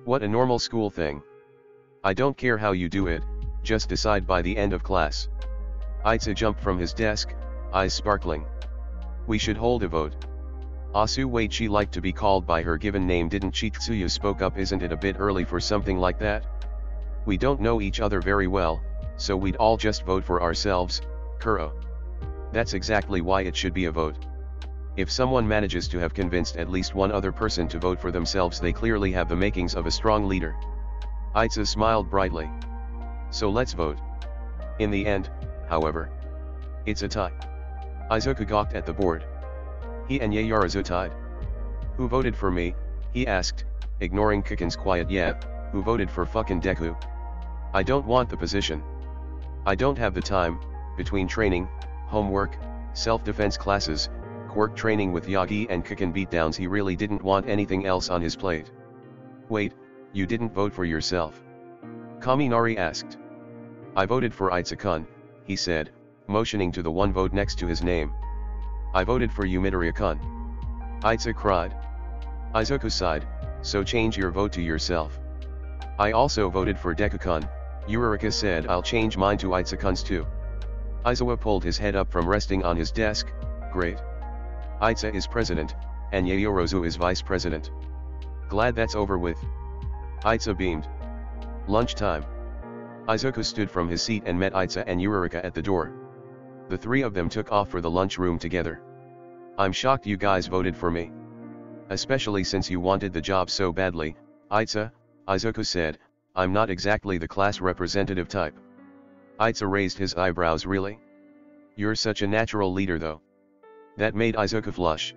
What a normal school thing. I don't care how you do it, just decide by the end of class. Itza jumped from his desk, eyes sparkling. We should hold a vote. Asu, wait, she liked to be called by her given name, didn't she? Tsuyu spoke up. Isn't it a bit early for something like that? We don't know each other very well, so we'd all just vote for ourselves, Kuro. That's exactly why it should be a vote. If someone manages to have convinced at least one other person to vote for themselves, they clearly have the makings of a strong leader. Itza smiled brightly. So let's vote. In the end, however, it's a tie. Izuku gawked at the board. He and Yayorozu tied. Who voted for me? He asked, ignoring Kaken's quiet yeah, who voted for fucking Deku? I don't want the position. I don't have the time, between training, homework, self-defense classes, quirk training with Yagi and Kaken beatdowns. He really didn't want anything else on his plate. Wait, you didn't vote for yourself? Kaminari asked. I voted for Itza-kun, he said, motioning to the one vote next to his name. I voted for you, Midoriya-kun. Itza cried. Izuku sighed, so change your vote to yourself. I also voted for Deku-kun, Yurika said. I'll change mine to Itza-kun's too. Aizawa pulled his head up from resting on his desk. Great. Aiza is president, and Yayorozu is vice president. Glad that's over with. Aiza beamed. Lunchtime. Izuku stood from his seat and met Aiza and Yurika at the door. The three of them took off for the lunchroom together. I'm shocked you guys voted for me. Especially since you wanted the job so badly, Aiza, Izuku said. I'm not exactly the class representative type. Aiza raised his eyebrows. Really? You're such a natural leader though. That made Izuku flush.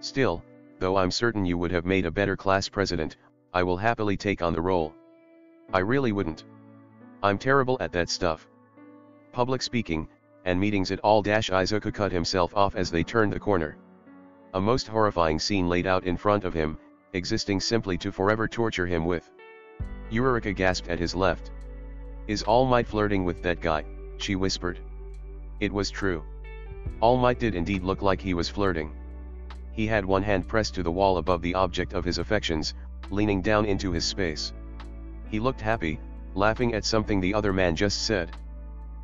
Still, though I'm certain you would have made a better class president, I will happily take on the role. I really wouldn't. I'm terrible at that stuff. Public speaking, and meetings at all. Izuku cut himself off as they turned the corner. A most horrifying scene laid out in front of him, existing simply to forever torture him with. Yurika gasped at his left. Is All Might flirting with that guy? She whispered. It was true. All Might did indeed look like he was flirting. He had one hand pressed to the wall above the object of his affections, leaning down into his space. He looked happy, laughing at something the other man just said.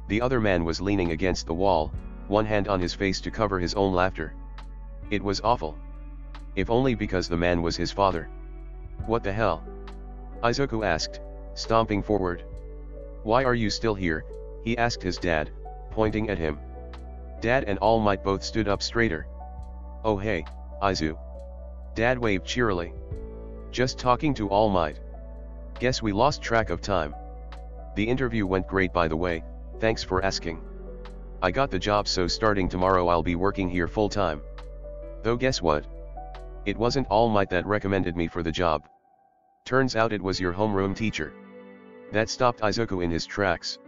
The other man was leaning against the wall, one hand on his face to cover his own laughter. It was awful. If only because the man was his father. What the hell? Izuku asked, stomping forward. Why are you still here? He asked his dad, pointing at him. Dad and All Might both stood up straighter. Oh hey, Izu. Dad waved cheerily. Just talking to All Might. Guess we lost track of time. The interview went great by the way, thanks for asking. I got the job, so starting tomorrow I'll be working here full time. Though guess what? It wasn't All Might that recommended me for the job. Turns out it was your homeroom teacher. That stopped Izuku in his tracks.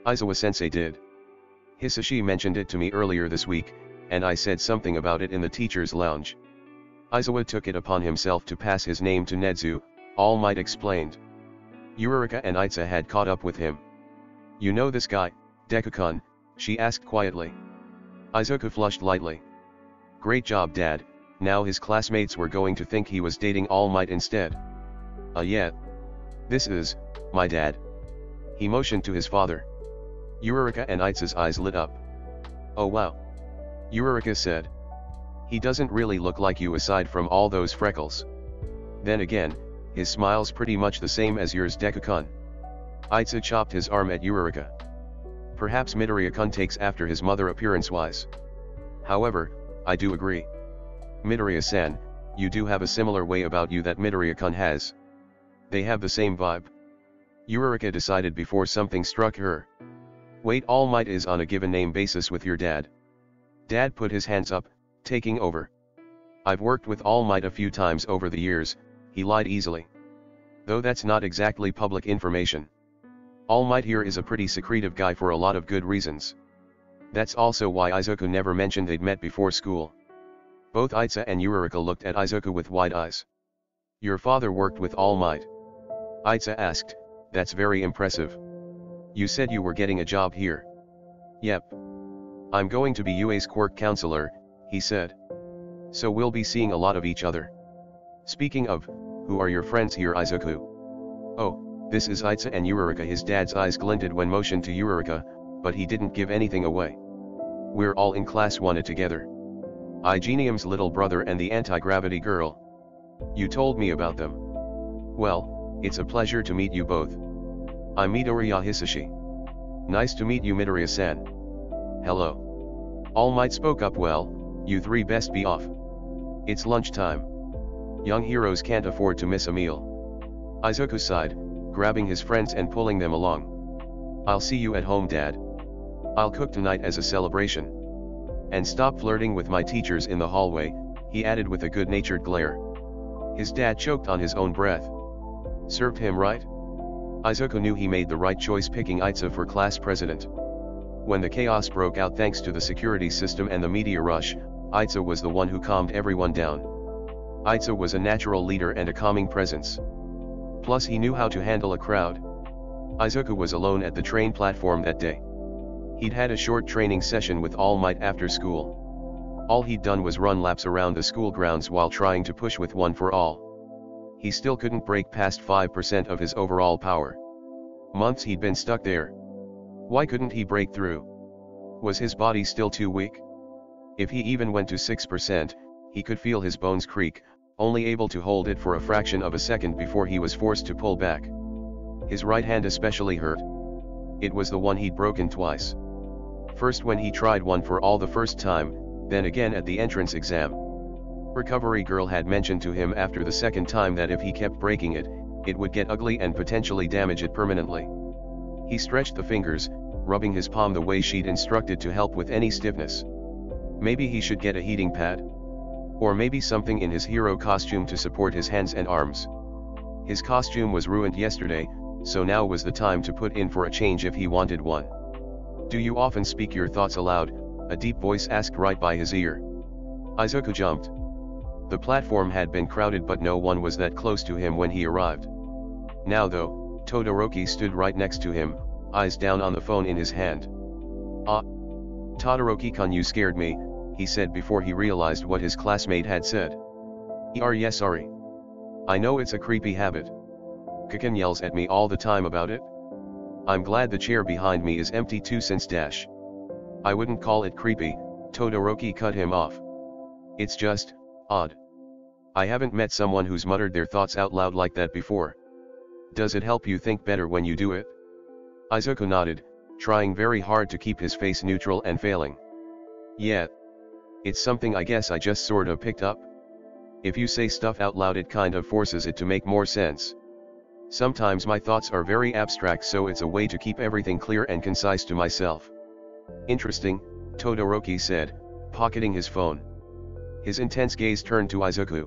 Aizawa-sensei did. Hisashi mentioned it to me earlier this week, and I said something about it in the teacher's lounge. Aizawa took it upon himself to pass his name to Nedzu, All Might explained. Yurika and Aiza had caught up with him. You know this guy, Deku-kun? She asked quietly. Izuku flushed lightly. Great job, Dad. Now his classmates were going to think he was dating All Might instead. Yeah. This is my dad. He motioned to his father. Yurika and Aiza's eyes lit up. Oh wow. Yurika said. He doesn't really look like you aside from all those freckles. Then again, his smile's pretty much the same as yours, Deku-kun. Aiza chopped his arm at Yurika. Perhaps Midoriya-kun takes after his mother appearance-wise. However, I do agree. Midoriya-san, you do have a similar way about you that Midoriya-kun has. They have the same vibe. Yurika decided before something struck her. Wait, All Might is on a given name basis with your dad. Dad put his hands up, taking over. I've worked with All Might a few times over the years, he lied easily. Though that's not exactly public information. All Might here is a pretty secretive guy for a lot of good reasons. That's also why Izuku never mentioned they'd met before school. Both Aiza and Yurika looked at Izuku with wide eyes. Your father worked with All Might? Aiza asked. That's very impressive. You said you were getting a job here. Yep. I'm going to be UA's quirk counselor, he said. So we'll be seeing a lot of each other. Speaking of, who are your friends here, Izuku? Oh, this is Aiza and Yurika. His dad's eyes glinted when motioned to Yurika, but he didn't give anything away. We're all in class 1A together. Igenium's little brother and the anti-gravity girl. You told me about them. Well, it's a pleasure to meet you both. I'm Midoriya Hisashi. Nice to meet you, Midoriya-san. Hello. All Might spoke up. Well, you three best be off. It's lunchtime. Young heroes can't afford to miss a meal. Izuku sighed, grabbing his friends and pulling them along. I'll see you at home, Dad. I'll cook tonight as a celebration. And stop flirting with my teachers in the hallway, he added with a good-natured glare. His dad choked on his own breath. Served him right? Izuku knew he made the right choice picking Aiza for class president. When the chaos broke out thanks to the security system and the media rush, Aiza was the one who calmed everyone down. Aiza was a natural leader and a calming presence. Plus he knew how to handle a crowd. Izuku was alone at the train platform that day. He'd had a short training session with All Might after school. All he'd done was run laps around the school grounds while trying to push with One for All. He still couldn't break past 5% of his overall power. Months he'd been stuck there. Why couldn't he break through? Was his body still too weak? If he even went to 6%, he could feel his bones creak, only able to hold it for a fraction of a second before he was forced to pull back. His right hand especially hurt. It was the one he'd broken twice. First when he tried one for all the first time, then again at the entrance exam. Recovery girl had mentioned to him after the second time that if he kept breaking it, it would get ugly and potentially damage it permanently. He stretched the fingers, rubbing his palm the way she'd instructed to help with any stiffness. Maybe he should get a heating pad? Or maybe something in his hero costume to support his hands and arms. His costume was ruined yesterday, so now was the time to put in for a change if he wanted one. Do you often speak your thoughts aloud? A deep voice asked right by his ear. Izuku jumped. The platform had been crowded but no one was that close to him when he arrived. Now though, Todoroki stood right next to him, eyes down on the phone in his hand. "Ah. Todoroki-kun, you scared me," he said before he realized what his classmate had said. Yeah, sorry. I know it's a creepy habit. Kaken yells at me all the time about it. I'm glad the chair behind me is empty too since dash. I wouldn't call it creepy, Todoroki cut him off. It's just odd. I haven't met someone who's muttered their thoughts out loud like that before. Does it help you think better when you do it? Izuku nodded, trying very hard to keep his face neutral and failing. Yeah. It's something I guess I just sort of picked up. If you say stuff out loud it kind of forces it to make more sense. Sometimes my thoughts are very abstract so it's a way to keep everything clear and concise to myself. Interesting, Todoroki said, pocketing his phone. His intense gaze turned to Izuku.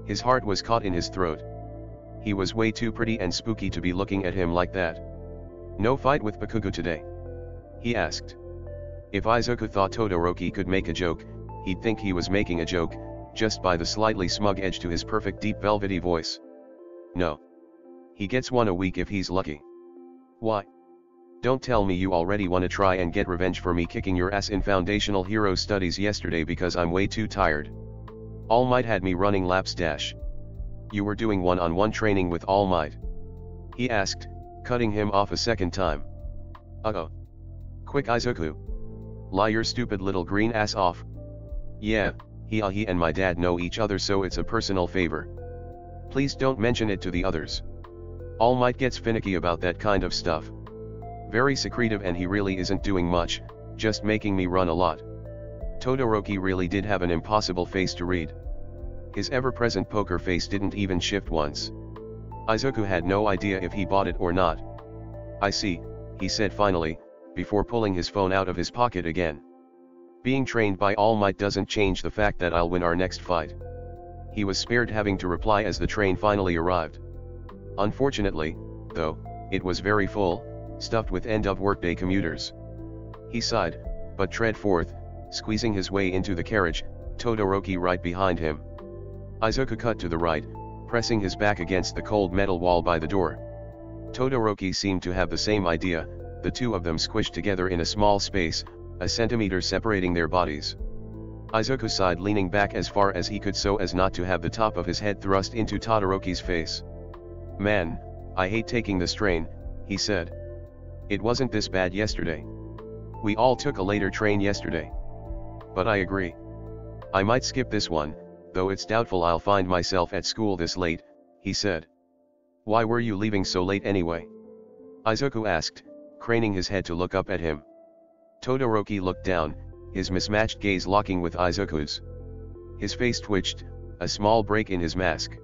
His heart was caught in his throat. He was way too pretty and spooky to be looking at him like that. No fight with Bakugo today? He asked. If Izuku thought Todoroki could make a joke, he'd think he was making a joke, just by the slightly smug edge to his perfect deep velvety voice. No. He gets one a week if he's lucky. Why? Don't tell me you already want to try and get revenge for me kicking your ass in foundational hero studies yesterday because I'm way too tired. All Might had me running laps dash. You were doing one-on-one training with All Might? He asked, cutting him off a second time. Uh-oh. Quick Izuku. Lie your stupid little green ass off. Yeah, he and my dad know each other so it's a personal favor. Please don't mention it to the others. All Might gets finicky about that kind of stuff. Very secretive and he really isn't doing much, just making me run a lot. Todoroki really did have an impossible face to read. His ever-present poker face didn't even shift once. Izuku had no idea if he bought it or not. I see, he said finally, before pulling his phone out of his pocket again. Being trained by All Might doesn't change the fact that I'll win our next fight. He was spared having to reply as the train finally arrived. Unfortunately, though, it was very full, stuffed with end-of-workday commuters. He sighed, but tread forth, squeezing his way into the carriage, Todoroki right behind him. Izuku cut to the right, pressing his back against the cold metal wall by the door. Todoroki seemed to have the same idea, the two of them squished together in a small space, a centimeter separating their bodies. Izuku sighed, leaning back as far as he could so as not to have the top of his head thrust into Todoroki's face. Man, I hate taking the strain, he said. It wasn't this bad yesterday. We all took a later train yesterday. But I agree. I might skip this one, though it's doubtful I'll find myself at school this late, he said. Why were you leaving so late anyway? Izuku asked, craning his head to look up at him. Todoroki looked down, his mismatched gaze locking with Izuku's. His face twitched, a small break in his mask.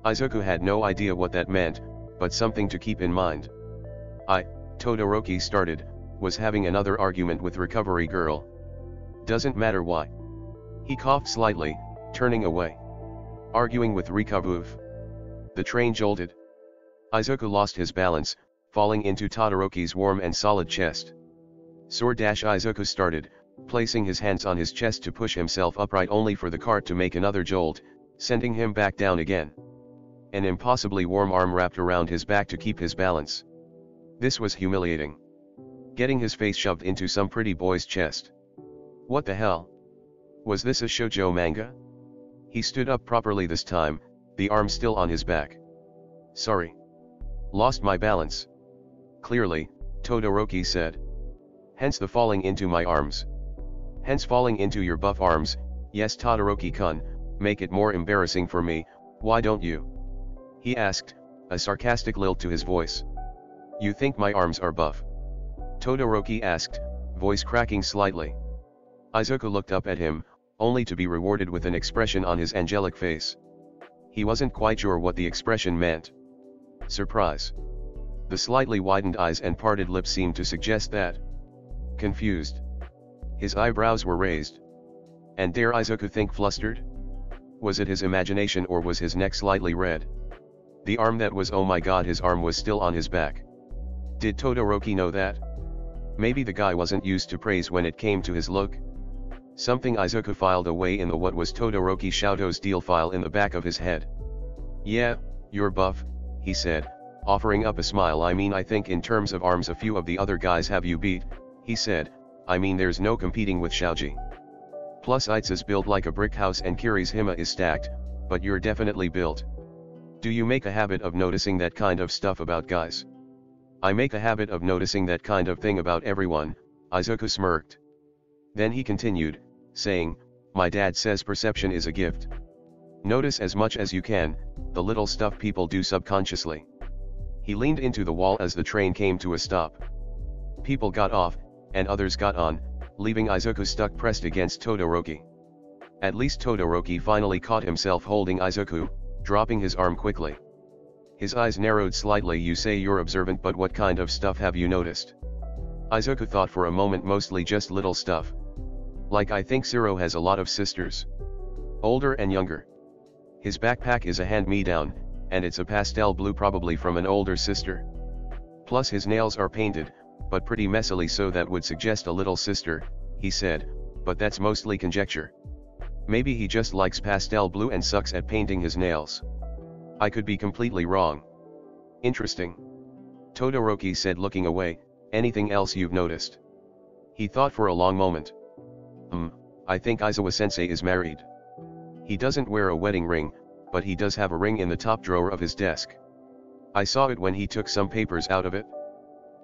Izuku had no idea what that meant, but something to keep in mind. Todoroki started, was having another argument with Recovery Girl. Doesn't matter why. He coughed slightly, turning away. Arguing with Recovery. The train jolted. Izuku lost his balance, falling into Todoroki's warm and solid chest. Izuku started, placing his hands on his chest to push himself upright only for the cart to make another jolt, sending him back down again. An impossibly warm arm wrapped around his back to keep his balance. This was humiliating. Getting his face shoved into some pretty boy's chest. What the hell? Was this a shoujo manga? He stood up properly this time, the arm still on his back. Sorry. Lost my balance. Clearly, Todoroki said. Hence the falling into my arms. Hence falling into your buff arms. Yes, Todoroki-kun, make it more embarrassing for me, why don't you? He asked, a sarcastic lilt to his voice. You think my arms are buff? Todoroki asked, voice cracking slightly. Izuku looked up at him, only to be rewarded with an expression on his angelic face. He wasn't quite sure what the expression meant. Surprise. The slightly widened eyes and parted lips seemed to suggest that. Confused. His eyebrows were raised. And dare Izuku think flustered? Was it his imagination or was his neck slightly red? The arm that was, oh my god, his arm was still on his back. Did Todoroki know that? Maybe the guy wasn't used to praise when it came to his look. Something Izuku filed away in the what was Todoroki Shoto's deal file in the back of his head. Yeah, you're buff, he said, offering up a smile. I mean, I think in terms of arms a few of the other guys have you beat, he said. I mean, there's no competing with Shaoji. Plus Itsu's built like a brick house and Kiri's Hima is stacked, but you're definitely built. Do you make a habit of noticing that kind of stuff about guys? I make a habit of noticing that kind of thing about everyone, Izuku smirked. Then he continued, saying, my dad says perception is a gift. Notice as much as you can, the little stuff people do subconsciously. He leaned into the wall as the train came to a stop. People got off, and others got on, leaving Izuku stuck pressed against Todoroki. At least Todoroki finally caught himself holding Izuku, dropping his arm quickly. His eyes narrowed slightly. You say you're observant, but what kind of stuff have you noticed? Izuku thought for a moment. Mostly just little stuff. Like I think Zero has a lot of sisters. Older and younger. His backpack is a hand-me-down, and it's a pastel blue, probably from an older sister. Plus his nails are painted, but pretty messily, so that would suggest a little sister, he said, but that's mostly conjecture. Maybe he just likes pastel blue and sucks at painting his nails. I could be completely wrong. Interesting. Todoroki said, looking away. Anything else you've noticed? He thought for a long moment. I think Aizawa-sensei is married. He doesn't wear a wedding ring, but he does have a ring in the top drawer of his desk. I saw it when he took some papers out of it.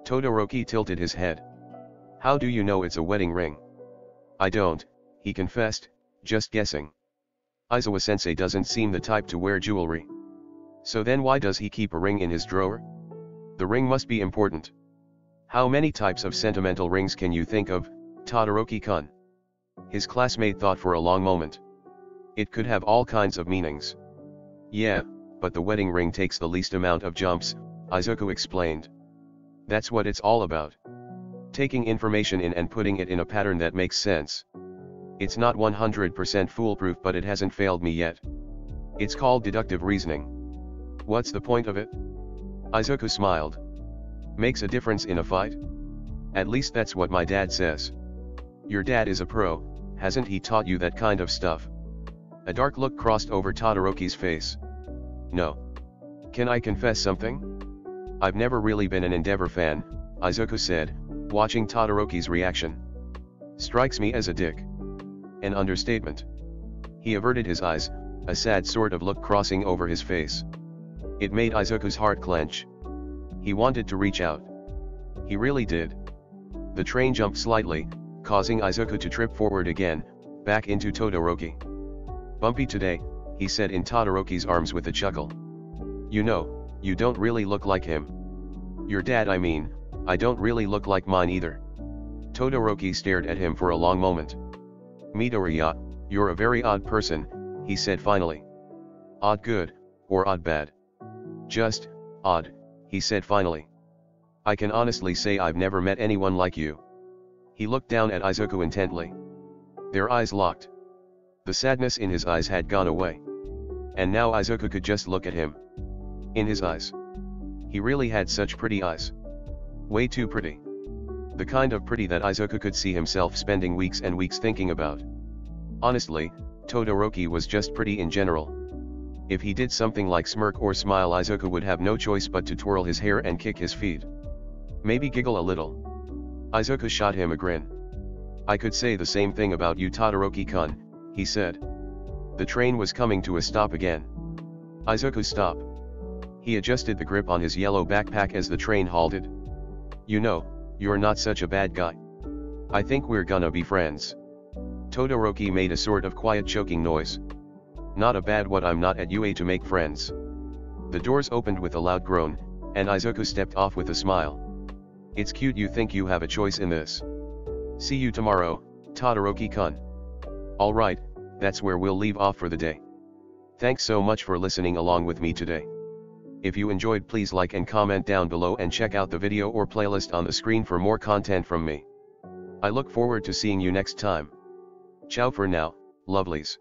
Todoroki tilted his head. How do you know it's a wedding ring? I don't, he confessed, just guessing. Aizawa-sensei doesn't seem the type to wear jewelry. So then why does he keep a ring in his drawer? The ring must be important. How many types of sentimental rings can you think of, Todoroki-kun? His classmate thought for a long moment. It could have all kinds of meanings. Yeah, but the wedding ring takes the least amount of jumps, Izuku explained. That's what it's all about. Taking information in and putting it in a pattern that makes sense. It's not 100% foolproof, but it hasn't failed me yet. It's called deductive reasoning. What's the point of it? Izuku smiled. Makes a difference in a fight? At least that's what my dad says. Your dad is a pro, hasn't he taught you that kind of stuff? A dark look crossed over Todoroki's face. No. Can I confess something? I've never really been an Endeavor fan, Izuku said, watching Todoroki's reaction. Strikes me as a dick. An understatement. He averted his eyes, a sad sort of look crossing over his face. It made Izuku's heart clench. He wanted to reach out. He really did. The train jumped slightly, causing Izuku to trip forward again, back into Todoroki. Bumpy today, he said in Todoroki's arms with a chuckle. You know, you don't really look like him. Your dad, I mean, I don't really look like mine either. Todoroki stared at him for a long moment. Midoriya, you're a very odd person, he said finally. Odd good, or odd bad? Just, odd, he said finally. I can honestly say I've never met anyone like you. He looked down at Izuku intently. Their eyes locked. The sadness in his eyes had gone away. And now Izuku could just look at him. In his eyes. He really had such pretty eyes. Way too pretty. The kind of pretty that Izuku could see himself spending weeks and weeks thinking about. Honestly, Todoroki was just pretty in general. If he did something like smirk or smile, Izuku would have no choice but to twirl his hair and kick his feet. Maybe giggle a little. Izuku shot him a grin. I could say the same thing about you, Todoroki-kun, he said. The train was coming to a stop again. Izuku stopped. He adjusted the grip on his yellow backpack as the train halted. You know, you're not such a bad guy. I think we're gonna be friends. Todoroki made a sort of quiet choking noise. Not a bad what I'm not at UA to make friends. The doors opened with a loud groan, and Izuku stepped off with a smile. It's cute you think you have a choice in this. See you tomorrow, Todoroki-kun. Alright, that's where we'll leave off for the day. Thanks so much for listening along with me today. If you enjoyed, please like and comment down below and check out the video or playlist on the screen for more content from me. I look forward to seeing you next time. Ciao for now, lovelies.